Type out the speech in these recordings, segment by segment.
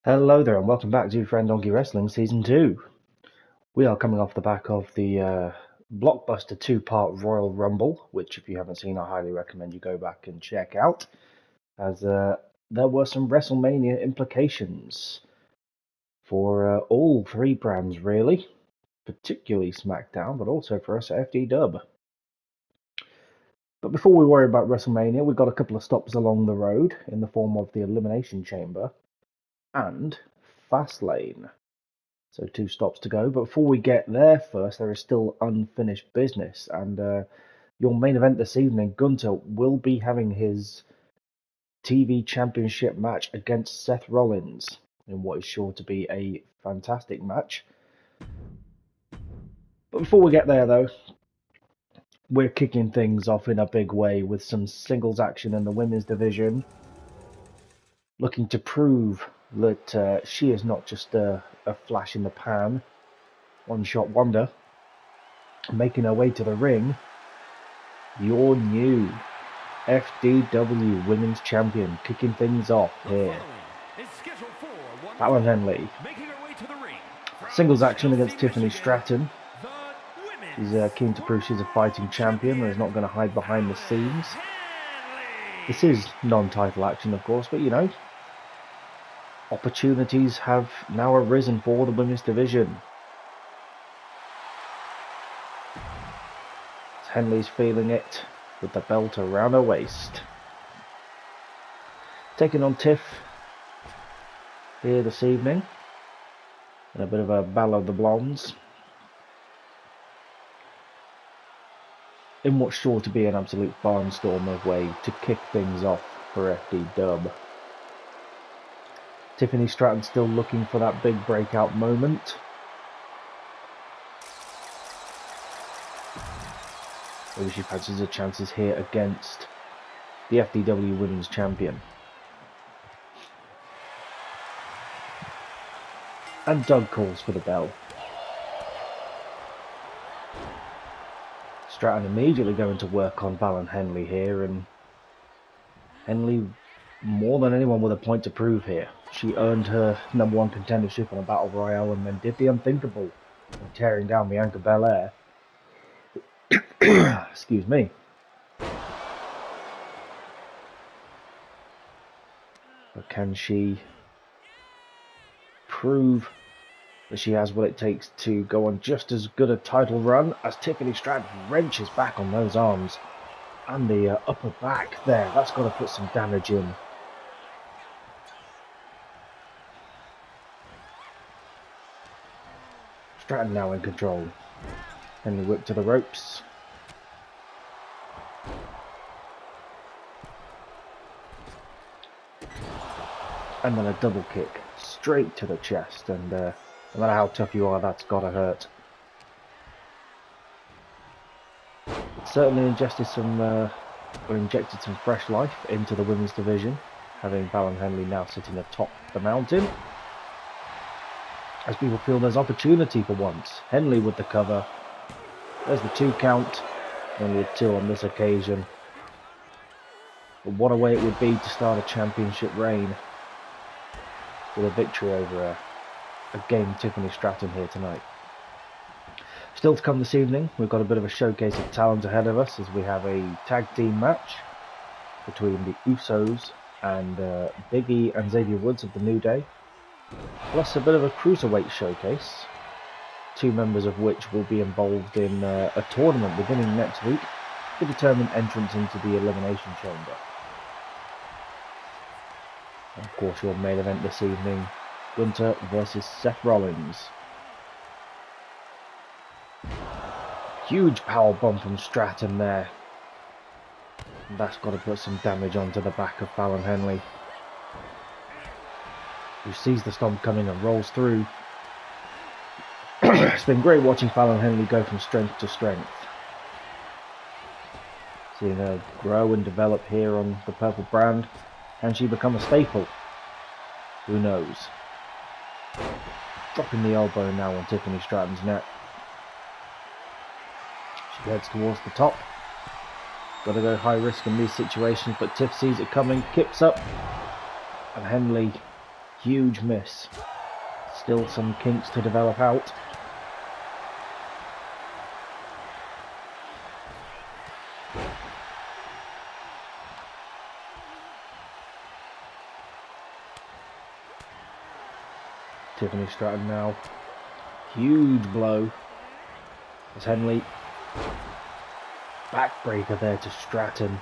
Hello there and welcome back to Friendonkey Wrestling Season 2. We are coming off the back of the blockbuster two-part Royal Rumble, which if you haven't seen I highly recommend you go back and check out, as there were some WrestleMania implications for all three brands really, particularly Smackdown, but also for us at FDW. But before we worry about WrestleMania, we've got a couple of stops along the road in the form of the Elimination Chamber and Fastlane. So 2 stops to go, but before we get there first, there is still unfinished business, and your main event this evening, Gunther, will be having his TV Championship match against Seth Rollins, in what is sure to be a fantastic match. But before we get there though, we're kicking things off in a big way with some singles action in the women's division, looking to prove that she is not just a flash in the pan, one-shot wonder. Making her way to the ring, your new FDW Women's Champion, kicking things off here. Fallon Henley. Singles action against Tiffany Stratton. She's keen to prove she's a fighting champion and is not going to hide behind the scenes. This is non-title action, of course, but you know, opportunities have now arisen for the women's division. Henley's feeling it with the belt around her waist. Taking on Tiff here this evening in a bit of a battle of the blondes, in what's sure to be an absolute barnstorm of way to kick things off for FDW. Tiffany Stratton still looking for that big breakout moment. Maybe she fancies her chances here against the FDW Women's Champion. And Doug calls for the bell. Stratton immediately going to work on Fallon Henley here, and Henley more than anyone with a point to prove here. She earned her #1 contendership on a Battle Royale and then did the unthinkable, tearing down Bianca Belair. Excuse me. But can she prove that she has what it takes to go on just as good a title run as Tiffany Stratton wrenches back on those arms and the upper back there? That's got to put some damage in. Stratton now in control. Henley whipped to the ropes. And then a double kick straight to the chest, and no matter how tough you are, that's gotta hurt. It certainly injected some fresh life into the women's division, having Fallon Henley now sitting atop the mountain, as people feel there's opportunity for once. Henley with the cover. There's the 2 count, only a 2 on this occasion. But what a way it would be to start a championship reign with a victory over a game Tiffany Stratton here tonight. Still to come this evening, we've got a bit of a showcase of talent ahead of us, as we have a tag team match between the Usos and Big E and Xavier Woods of the New Day, plus a bit of a cruiserweight showcase, 2 members of which will be involved in a tournament beginning next week to determine entrance into the Elimination Chamber. And of course, your main event this evening, Gunther versus Seth Rollins. Huge power bomb from Stratton there. And that's got to put some damage onto the back of Fallon Henley, who sees the stomp coming and rolls through. It's been great watching Fallon Henley go from strength to strength. Seeing her grow and develop here on the purple brand. Can she become a staple? Who knows? Dropping the elbow now on Tiffany Stratton's neck. She heads towards the top. Got to go high risk in these situations, but Tiff sees it coming, kips up, and Henley Huge miss. Still some kinks to develop out. Tiffany Stratton now. Huge blow. As Henley. Backbreaker there to Stratton.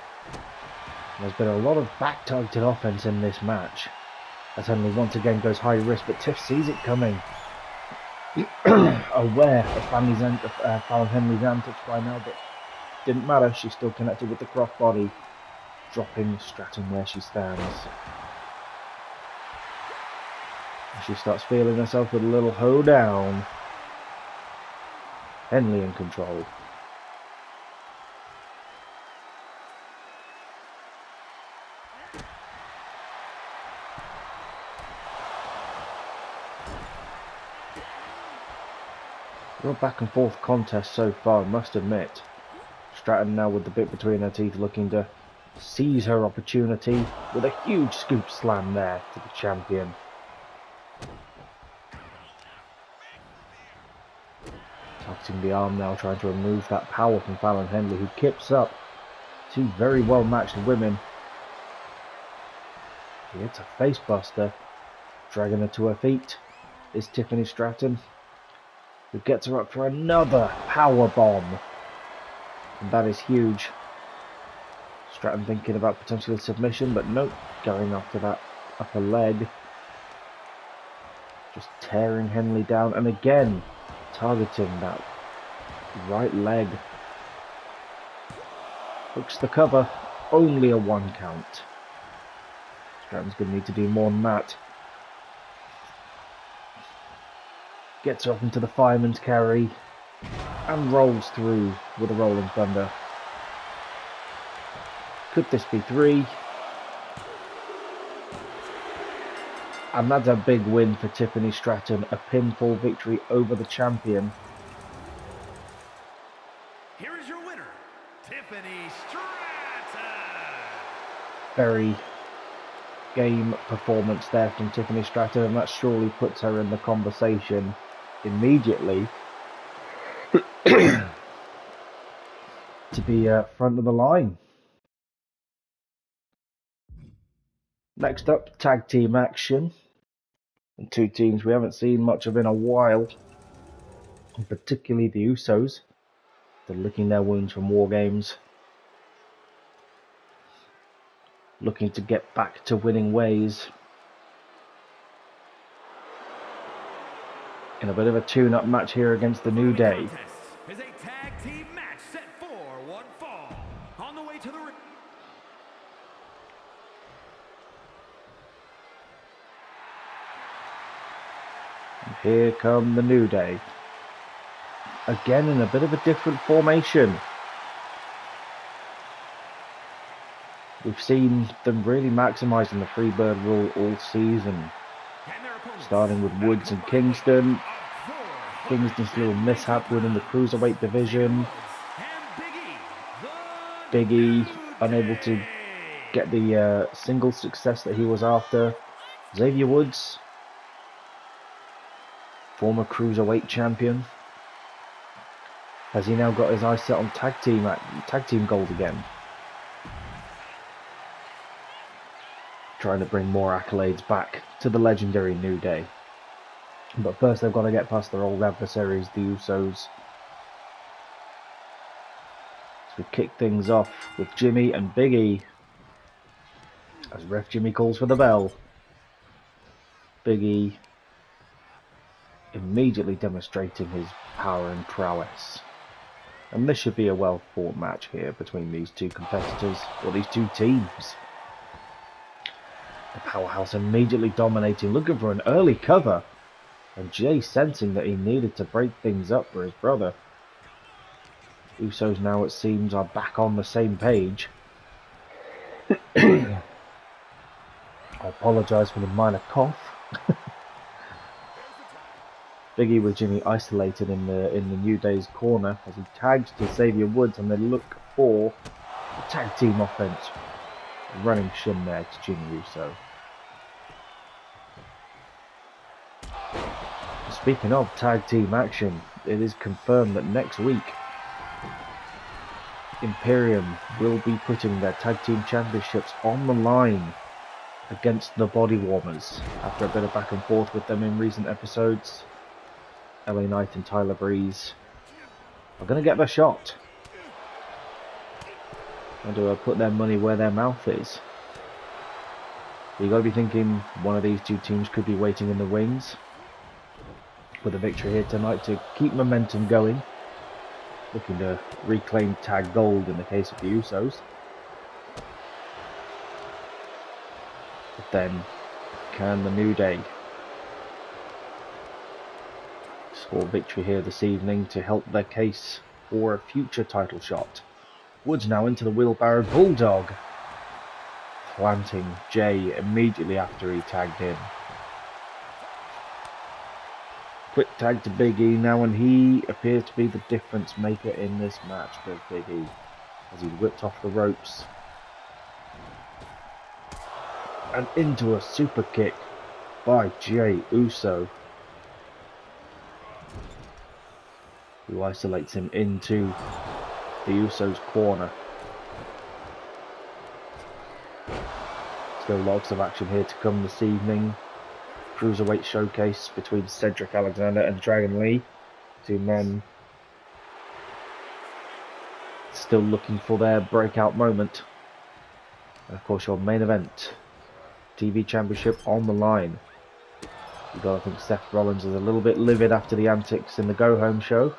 There's been a lot of back-targeted offense in this match. As Henley once again goes high risk, but Tiff sees it coming. Aware of Fallon Henley's antics by now, but didn't matter. She's still connected with the crossbody, dropping Stratton where she stands. She starts feeling herself with a little hoedown. Henley in control. Real back and forth contest so far, I must admit. Stratton now with the bit between her teeth, looking to seize her opportunity with a huge scoop slam there to the champion. Targeting the arm now, trying to remove that power from Fallon Henley, who kips up. Two very well matched women. She hits a face buster, dragging her to her feet is Tiffany Stratton, who gets her up for another power bomb, and that is huge. Stratton thinking about potential submission, but nope, going after that upper leg, just tearing Henley down, and again targeting that right leg. Hooks the cover, only a 1 count. Stratton's going to need to do more than that. Gets up into the fireman's carry and rolls through with a rolling thunder. Could this be 3? And that's a big win for Tiffany Stratton, a pinfall victory over the champion. Here is your winner, Tiffany Stratton. Very game performance there from Tiffany Stratton, and that surely puts her in the conversation immediately to be front of the line. Next up, tag team action. And two teams we haven't seen much of in a while, and particularly the Usos. They're licking their wounds from War Games, looking to get back to winning ways. In a bit of a tune-up match here against the New Day. Is a tag team match set for one fall. On the way to the ring. And here come the New Day. Again in a bit of a different formation. We've seen them really maximising the Freebird rule all season. Starting with Woods and Kingston. Kingston's little mishap winning the Cruiserweight division. Big E unable to get the single success that he was after. Xavier Woods, former Cruiserweight champion. Has he now got his eyes set on tag team gold again? Trying to bring more accolades back to the legendary New Day. But first they've got to get past their old adversaries, the Usos. So we kick things off with Jimmy and Big E. As Ref Jimmy calls for the bell. Big E immediately demonstrating his power and prowess. And this should be a well fought match here between these two competitors, or these two teams. The Powerhouse immediately dominating, looking for an early cover. And Jay sensing that he needed to break things up for his brother. Usos now, it seems, are back on the same page. I apologise for the minor cough. Big E with Jimmy isolated in the New Day's corner as he tags to Xavier Woods, and they look for the tag team offense. Running shin there to Jimmy Uso. speaking of tag team action, it is confirmed that next week Imperium will be putting their tag team championships on the line against the Body Warmers. After a bit of back and forth with them in recent episodes, LA Knight and Tyler Breeze are going to get their shot. And to put their money where their mouth is. You got to be thinking one of these two teams could be waiting in the wings with a victory here tonight to keep momentum going. Looking to reclaim tag gold in the case of the Usos. But then, can the New Day score victory here this evening to help their case for a future title shot? Woods now into the wheelbarrow bulldog, planting Jay immediately after he tagged in. Quick tag to Big E now, and he appears to be the difference maker in this match, does Big E, as he's whipped off the ropes. And into a super kick by Jay Uso, who isolates him into the Usos' corner. Still lots of action here to come this evening. Cruiserweight showcase between Cedric Alexander and Dragon Lee. Two men still looking for their breakout moment. And of course your main event, TV Championship on the line. You gotta think Seth Rollins is a little bit livid after the antics in the Go Home show.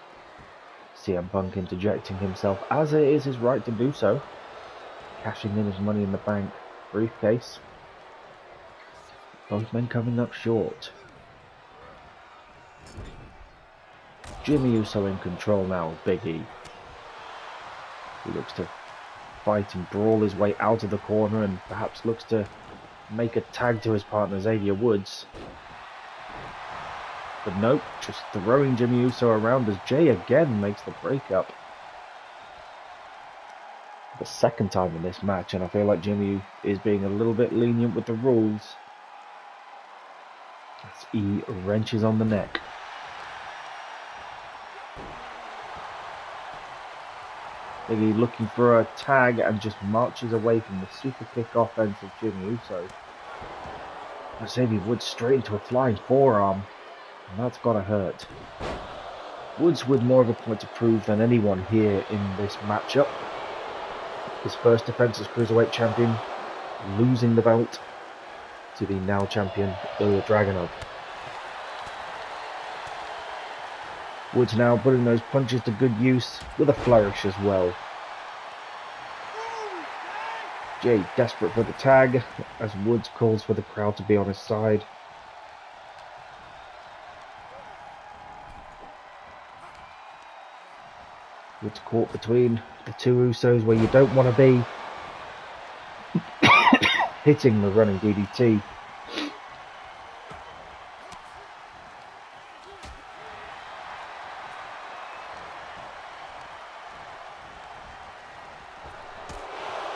CM Punk interjecting himself, as it is his right to do so, cashing in his Money in the Bank briefcase. Both men coming up short. Jimmy Uso in control now of Big E. He looks to fight and brawl his way out of the corner and perhaps looks to make a tag to his partner Xavier Woods. But nope, just throwing Jimmy Uso around as Jay again makes the breakup. The second time in this match, and I feel like Jimmy is being a little bit lenient with the rules. As he wrenches on the neck. Maybe looking for a tag and just marches away from the super kick offense of Jimmy Uso. Xavier Woods straight into a flying forearm. And that's gotta hurt. Woods with more of a point to prove than anyone here in this matchup. His first defense as Cruiserweight Champion, losing the belt to the now champion Ilya Dragunov. Woods now putting those punches to good use with a flourish as well. Jay desperate for the tag as Woods calls for the crowd to be on his side. Woods caught between the two Usos where you don't want to be. Hitting the running DDT.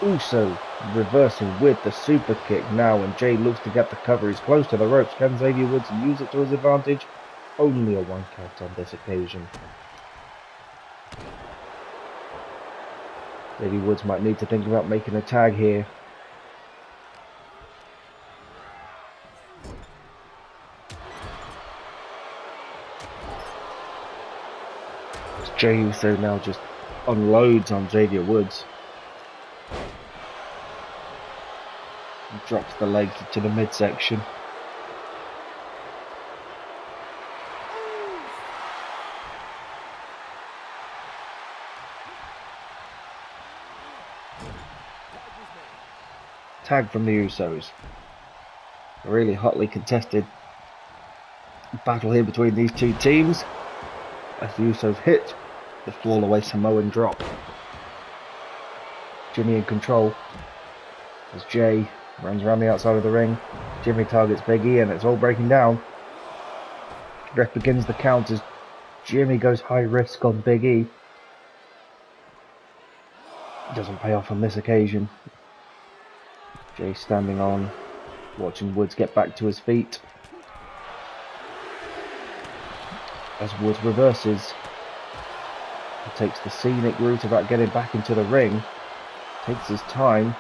Uso reversing with the super kick now, and Jay looks to get the cover. He's close to the ropes. Can Xavier Woods use it to his advantage? Only a one count on this occasion. Xavier Woods might need to think about making a tag here. Jay Uso now just unloads on Xavier Woods. He drops the legs to the midsection. Tag from the Usos. A really hotly contested battle here between these two teams. As the Usos hit the fall away Samoan drop. Jimmy in control as Jay runs around the outside of the ring. Jimmy targets Big E and it's all breaking down. Ref begins the count as Jimmy goes high risk on Big E. Doesn't pay off on this occasion. Jay standing on, watching Woods get back to his feet. as Woods reverses. He takes the scenic route about getting back into the ring, takes his time,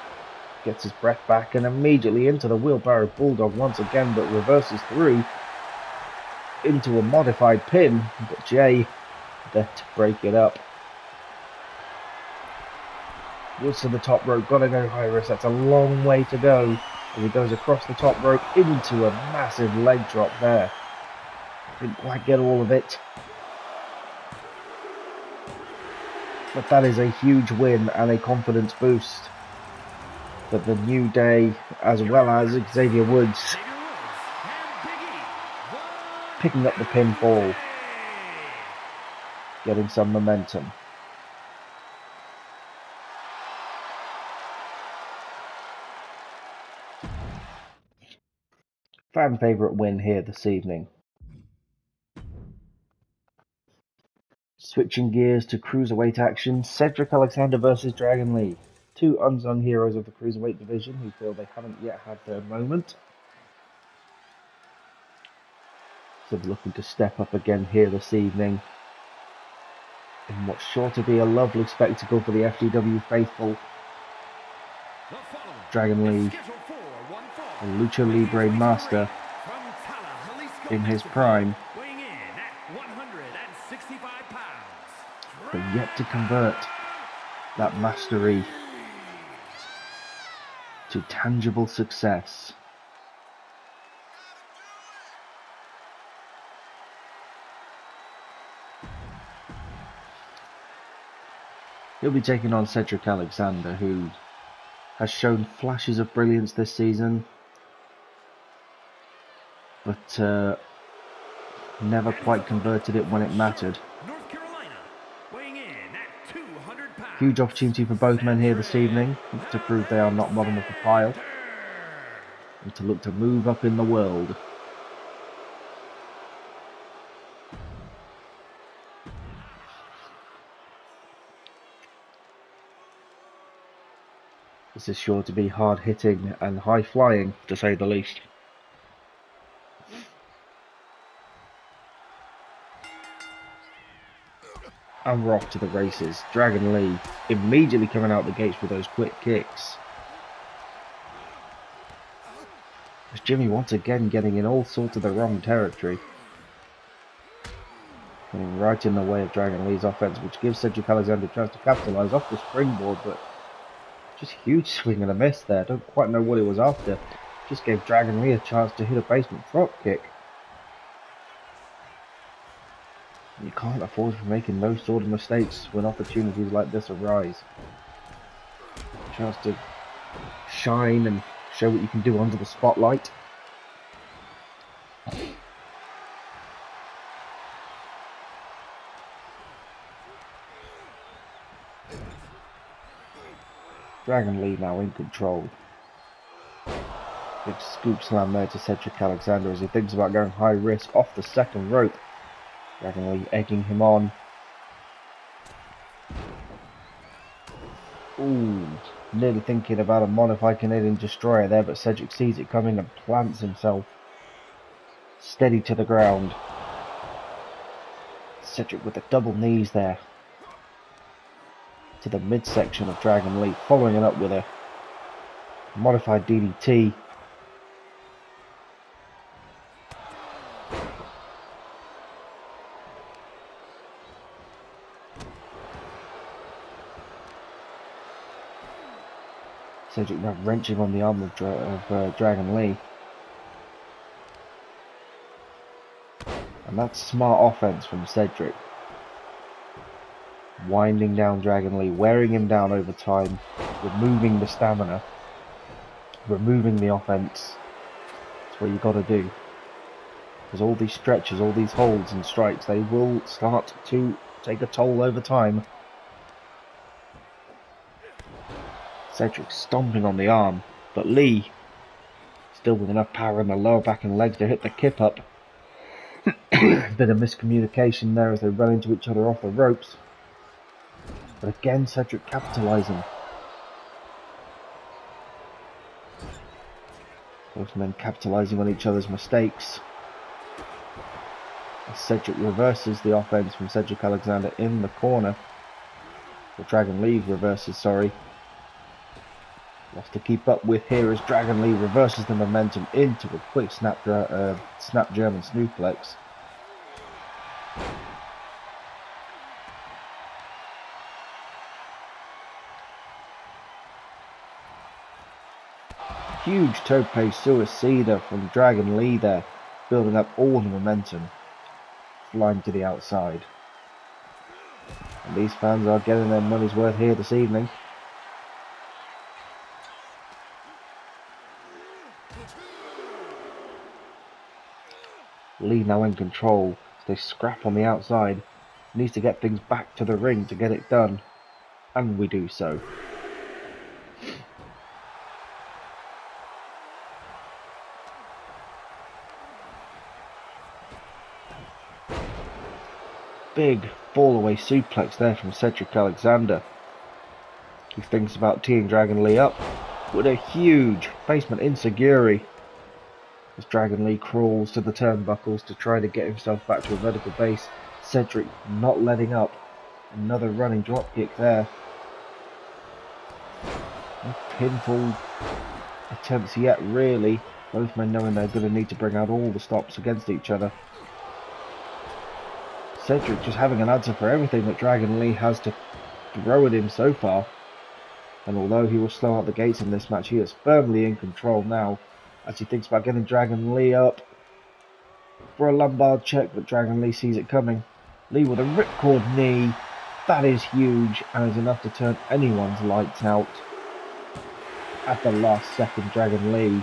gets his breath back, and immediately into the wheelbarrow bulldog once again, but reverses through into a modified pin, but Jay there to break it up. Woods to the top rope, gotta go high risk, that's a long way to go as he goes across the top rope into a massive leg drop there. Didn't quite get all of it, but that is a huge win and a confidence boost for the New Day, as well as Xavier Woods picking up the pinfall, getting some momentum. Fan favourite win here this evening. Switching gears to cruiserweight action, Cedric Alexander versus Dragon Lee. Two unsung heroes of the cruiserweight division who feel they haven't yet had their moment. So they're looking to step up again here this evening in what's sure to be a lovely spectacle for the FDW faithful. Dragon Lee, a lucha libre master in his prime, but yet to convert that mastery to tangible success. He'll be taking on Cedric Alexander, who has shown flashes of brilliance this season, but never quite converted it when it mattered. Huge opportunity for both men here this evening to prove they are not bottom of the pile and to look to move up in the world. This is sure to be hard-hitting and high-flying, to say the least. And we're off to the races. Dragon Lee immediately coming out the gates with those quick kicks. As Jimmy once again getting in all sorts of the wrong territory. Getting right in the way of Dragon Lee's offense, which gives Cedric Alexander a chance to capitalise off the springboard, but just huge swing and a miss there. Don't quite know what it was after. Just gave Dragon Lee a chance to hit a basement drop kick. You can't afford to be making those sort of mistakes when opportunities like this arise. Chance to shine and show what you can do under the spotlight. Dragon Lee now in control. Big scoop slam there to Cedric Alexander as he thinks about going high risk off the second rope. Dragon Lee egging him on. Ooh, nearly thinking about a modified Canadian destroyer there, but Cedric sees it coming and plants himself steady to the ground. Cedric with the double knees there to the midsection of Dragon Lee, following it up with a modified DDT. Cedric now wrenching on the arm of Dragon Lee. And that's smart offense from Cedric. Winding down Dragon Lee, wearing him down over time, removing the stamina, removing the offense. That's what you got to do. Because all these stretches, all these holds and strikes, they will start to take a toll over time. Cedric stomping on the arm, but Lee still with enough power in the lower back and legs to hit the kip up. Bit of miscommunication there as they run into each other off the ropes. But again, Cedric capitalising. Both men capitalising on each other's mistakes. As Cedric reverses the offense from Cedric Alexander in the corner. Or Dragon Lee reverses, sorry. Lots to keep up with here as Dragon Lee reverses the momentum into a quick snap German suplex. Huge tope suicida from Dragon Lee there, building up all the momentum, flying to the outside. And these fans are getting their money's worth here this evening. Lee now in control. They scrap on the outside. Needs to get things back to the ring to get it done. And we do so. Big fall-away suplex there from Cedric Alexander. He thinks about teeing Dragon Lee up with a huge basement enziguri. As Dragon Lee crawls to the turnbuckles to try to get himself back to a vertical base. Cedric not letting up. Another running dropkick there. No pinfall attempts yet, really. Both men knowing they're going to need to bring out all the stops against each other. Cedric just having an answer for everything that Dragon Lee has to throw at him so far. And although he was slow out the gates in this match, he is firmly in control now as he thinks about getting Dragon Lee up for a lumbar check, but Dragon Lee sees it coming. Lee with a ripcord knee. That is huge and is enough to turn anyone's lights out. At the last second, Dragon Lee.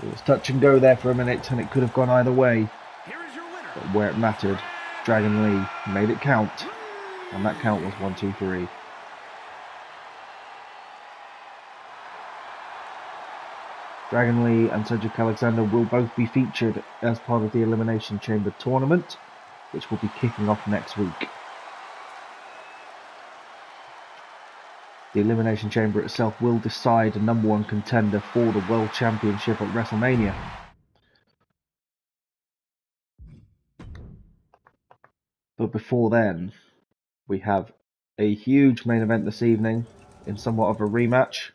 It was touch and go there for a minute and it could have gone either way. But where it mattered, Dragon Lee made it count. And that count was 1, 2, 3. Dragon Lee and Cedric Alexander will both be featured as part of the Elimination Chamber tournament, which will be kicking off next week. The Elimination Chamber itself will decide a #1 contender for the World Championship at WrestleMania. But before then, we have a huge main event this evening in somewhat of a rematch.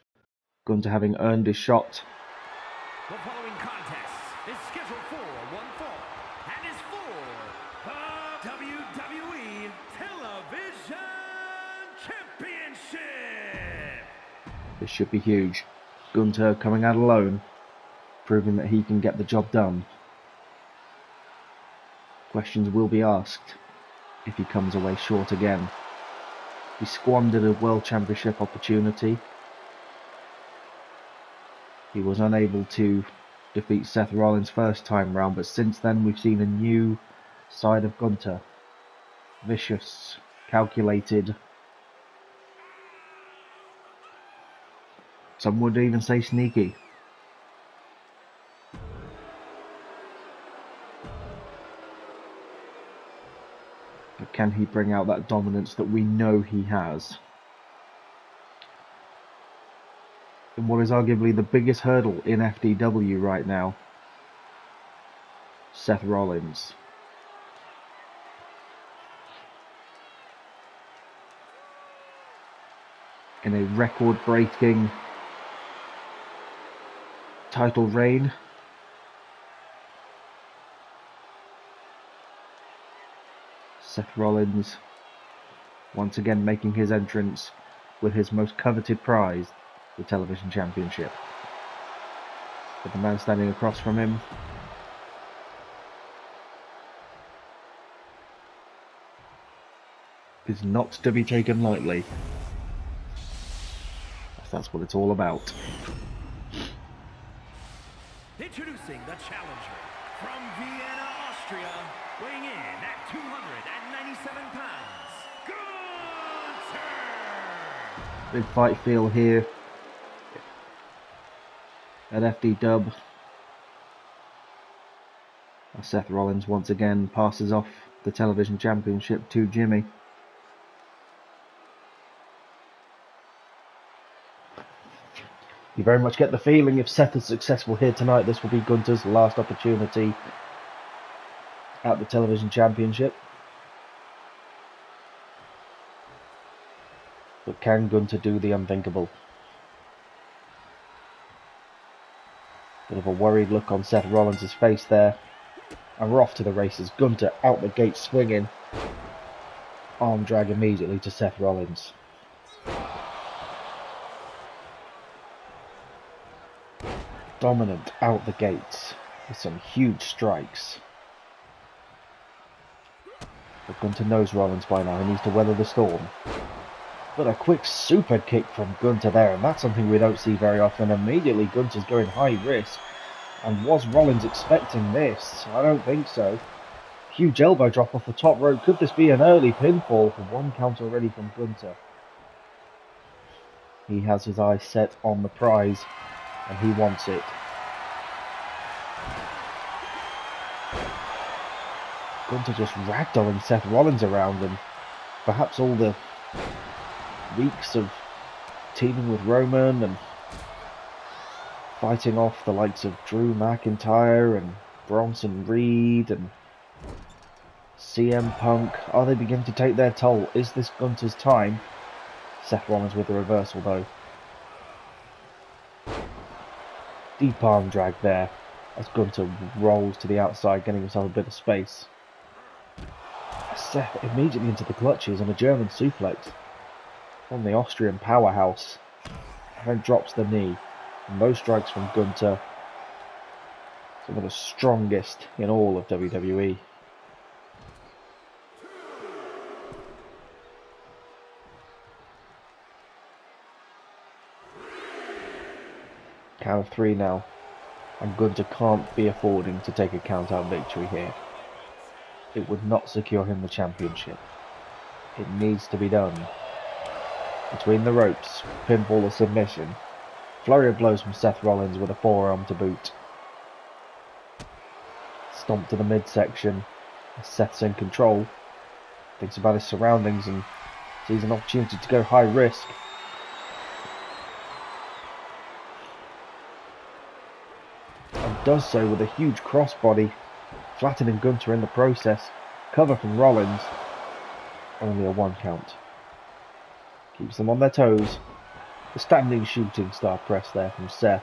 Gunther having earned his shot. The following contest is scheduled for one fall and is for the WWE Television Championship. This should be huge. Gunther coming out alone, proving that he can get the job done. Questions will be asked if he comes away short again. He squandered a World Championship opportunity. He was unable to defeat Seth Rollins first time round, but since then we've seen a new side of Gunther. Vicious, calculated. Some would even say sneaky. But can he bring out that dominance that we know he has? In what is arguably the biggest hurdle in FDW right now, Seth Rollins. In a record-breaking title reign, Seth Rollins once again making his entrance with his most coveted prize, the Television Championship. But the man standing across from him is not to be taken lightly. That's what it's all about. Introducing the challenger from Vienna, Austria, weighing in at 297 pounds, Gunther! Big fight feel here at FDW. Seth Rollins once again passes off the Television Championship to Jimmy. You very much get the feeling if Seth is successful here tonight, this will be Gunther's last opportunity at the television championship. But can Gunther do the unthinkable? Bit of a worried look on Seth Rollins' face there. And we're off to the races. Gunther out the gate swinging. Arm drag immediately to Seth Rollins. Dominant out the gates with some huge strikes. But Gunther knows Rollins by now. He needs to weather the storm. But a quick super kick from Gunther there, and that's something we don't see very often. Immediately Gunther's going high risk. And was Rollins expecting this? I don't think so. Huge elbow drop off the top rope. Could this be an early pinfall? For 1 count already from Gunther. He has his eyes set on the prize, and he wants it. Gunther just ragdolling Seth Rollins around, and perhaps all the weeks of teaming with Roman and fighting off the likes of Drew McIntyre and Bronson Reed and CM Punk, are they beginning to take their toll? Is this Gunther's time? Seth Rollins with the reversal though. Deep arm drag there as Gunther rolls to the outside, getting himself a bit of space. Seth immediately into the clutches and a German suplex from the Austrian powerhouse, and then drops the knee. And those strikes from Gunther, some of the strongest in all of WWE. Count of 3 now, and Gunther can't be affording to take a count-out victory here. It would not secure him the championship. It needs to be done. Between the ropes, pinfall or submission. Flurry of blows from Seth Rollins with a forearm to boot. Stomp to the midsection. Seth's in control. Thinks about his surroundings and sees an opportunity to go high risk. And does so with a huge crossbody, flattening Gunther in the process. Cover from Rollins. Only a 1 count. Keeps them on their toes. The standing shooting star press there from Seth.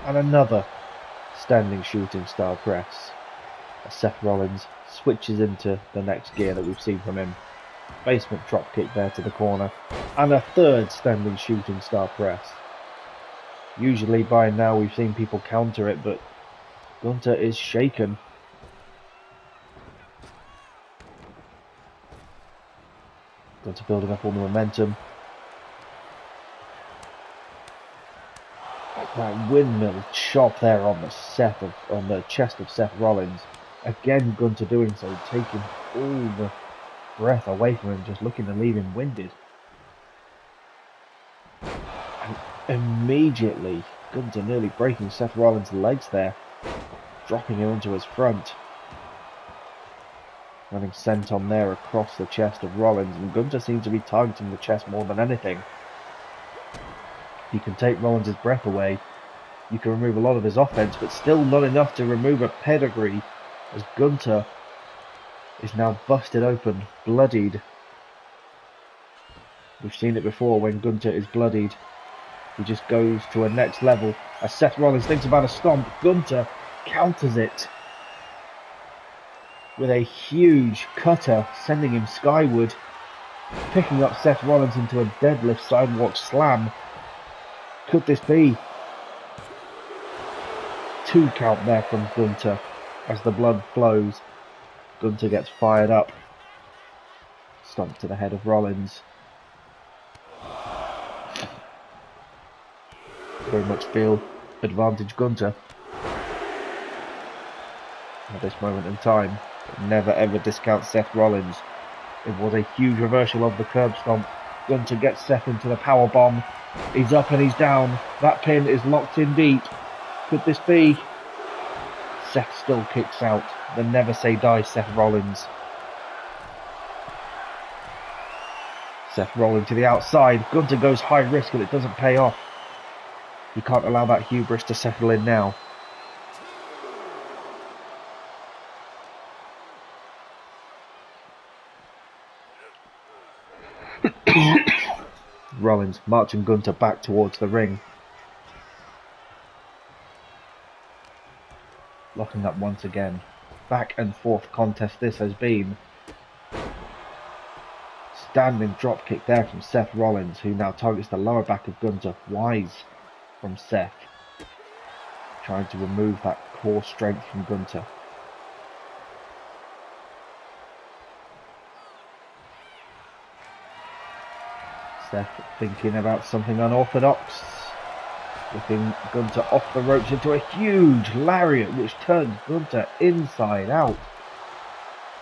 And another standing shooting star press as Seth Rollins switches into the next gear that we've seen from him. Basement drop kick there to the corner. And a third standing shooting star press. Usually by now we've seen people counter it, but Gunther is shaken. Gunther building up all the momentum. That windmill chop there on the chest of Seth Rollins. Again Gunther doing so, taking all the breath away from him, just looking to leave him winded. And immediately Gunther nearly breaking Seth Rollins' legs there, dropping him onto his front. Running senton there across the chest of Rollins, and Gunther seems to be targeting the chest more than anything. You can take Rollins' breath away, you can remove a lot of his offense, but still not enough to remove a pedigree, as Gunther is now busted open, bloodied. We've seen it before. When Gunther is bloodied, he just goes to a next level. As Seth Rollins thinks about a stomp, Gunther counters it with a huge cutter, sending him skyward, picking up Seth Rollins into a deadlift sidewalk slam. Could this be? 2 count there from Gunther as the blood flows. Gunther gets fired up. Stomp to the head of Rollins. Very much feel advantage Gunther at this moment in time. Never ever discount Seth Rollins. It was a huge reversal of the curb stomp. Gunther gets Seth into the power bomb. He's up and he's down. That pin is locked in deep. Could this be? Seth still kicks out. The never say die Seth Rollins. Seth rolling to the outside. Gunter goes high risk and it doesn't pay off. You can't allow that hubris to settle in now. Rollins marching Gunter back towards the ring. Locking up once again. Back and forth contest this has been. Standing drop kick there from Seth Rollins, who now targets the lower back of Gunter. Wise from Seth. Trying to remove that core strength from Gunter. Seth thinking about something unorthodox. Flipping Gunter off the ropes into a huge lariat which turns Gunter inside out.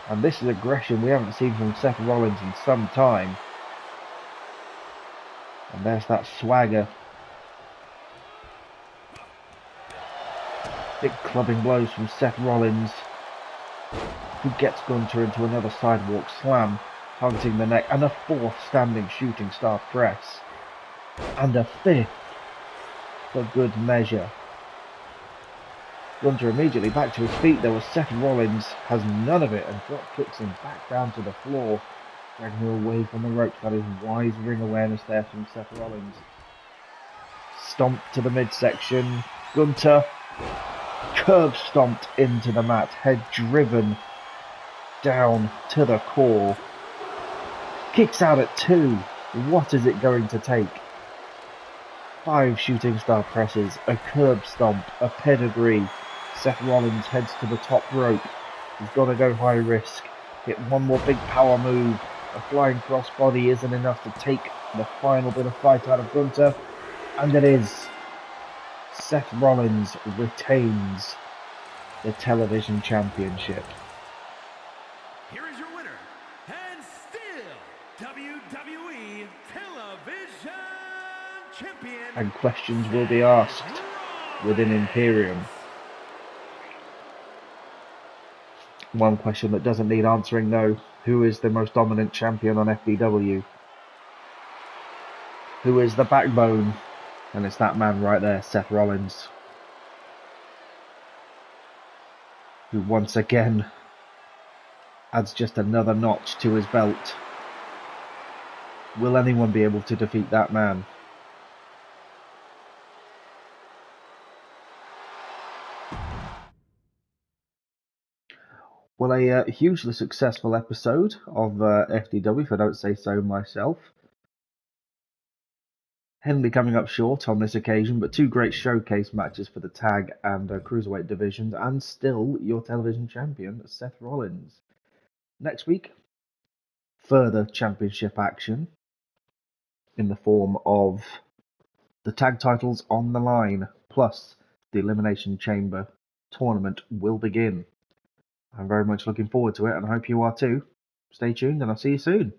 And this is aggression we haven't seen from Seth Rollins in some time. And there's that swagger. Big clubbing blows from Seth Rollins, who gets Gunter into another sidewalk slam, targeting the neck, and a fourth standing shooting star press. And a fifth for good measure. Gunter immediately back to his feet though, as Seth Rollins has none of it and drop kicks him back down to the floor, dragging him away from the ropes. That is wise ring awareness there from Seth Rollins. Stomp to the midsection. Gunter curb stomped into the mat, head driven down to the core. Kicks out at 2. What is it going to take? 5 shooting star presses, a curb stomp, a pedigree. Seth Rollins heads to the top rope. He's got to go high risk. Hit one more big power move. A flying crossbody isn't enough to take the final bit of fight out of Gunter. And it is. Seth Rollins retains the television championship. Here is your winner, and still WWE Television Champion. And questions will be asked within Imperium. One question that doesn't need answering though. Who is the most dominant champion on FDW? Who is the backbone? And it's that man right there, Seth Rollins. Who once again adds just another notch to his belt. Will anyone be able to defeat that man? Well, a hugely successful episode of FDW, if I don't say so myself. Henley coming up short on this occasion, but 2 great showcase matches for the tag and cruiserweight divisions, and still your television champion, Seth Rollins. Next week, further championship action in the form of the tag titles on the line, plus the Elimination Chamber tournament will begin. I'm very much looking forward to it, and I hope you are too. Stay tuned, and I'll see you soon.